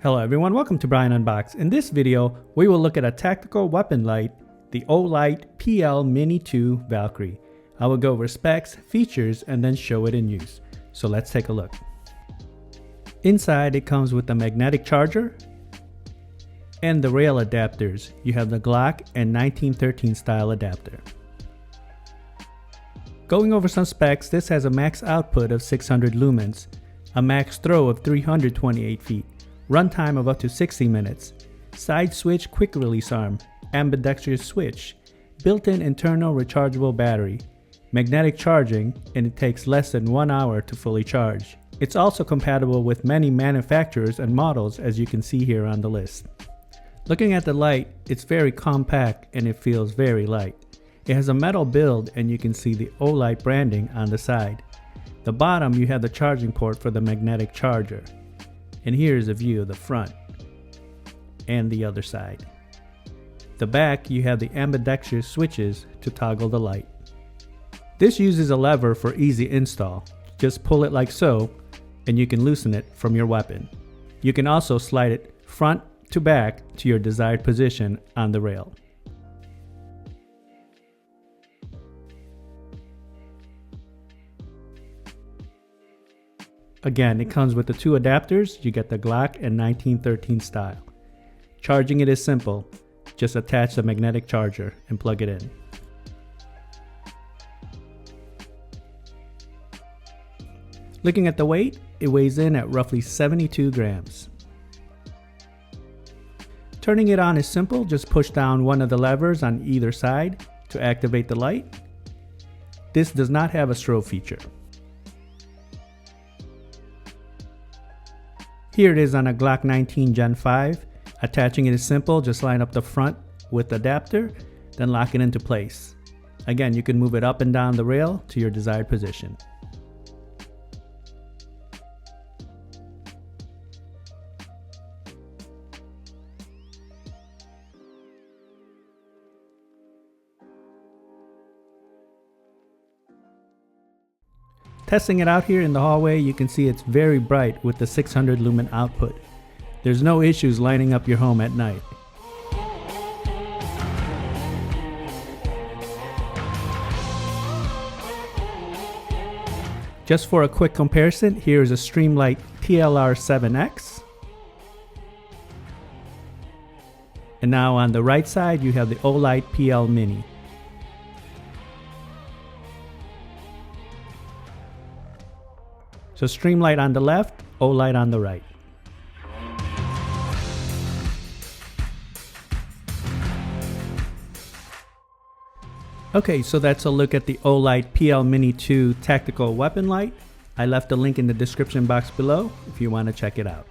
Hello everyone, welcome to Brian Unboxed. In this video, we will look at a tactical weapon light, the Olight PL-Mini 2 Valkyrie. I will go over specs, features, and then show it in use. So let's take a look. Inside it comes with a magnetic charger and the rail adapters. You have the Glock and 1913 style adapter. Going over some specs, this has a max output of 600 lumens, a max throw of 328 feet, runtime of up to 60 minutes, side switch quick release arm, ambidextrous switch, built-in internal rechargeable battery, magnetic charging, and it takes less than 1 hour to fully charge. It's also compatible with many manufacturers and models, as you can see here on the list. Looking at the light, it's very compact and it feels very light. It has a metal build and you can see the Olight branding on the side. The bottom you have the charging port for the magnetic charger. And here is a view of the front and the other side. The back you have the ambidextrous switches to toggle the light. This uses a lever for easy install. Just pull it like so and you can loosen it from your weapon. You can also slide it front to back to your desired position on the rail. Again, it comes with the two adapters. You get the Glock and 1913 style. Charging it is simple. Just attach the magnetic charger and plug it in. Looking at the weight, it weighs in at roughly 72 grams. Turning it on is simple. Just push down one of the levers on either side to activate the light. This does not have a strobe feature. Here it is on a Glock 19 Gen 5. Attaching it is simple, just line up the front with the adapter, then lock it into place. Again, you can move it up and down the rail to your desired position. Testing it out here in the hallway, you can see it's very bright with the 600 lumen output. There's no issues lighting up your home at night. Just for a quick comparison, here is a Streamlight TLR7X. And now on the right side, you have the Olight PL-Mini. So Streamlight on the left, Olight on the right. Okay, so that's a look at the Olight PL-Mini 2 tactical weapon light. I left a link in the description box below if you want to check it out.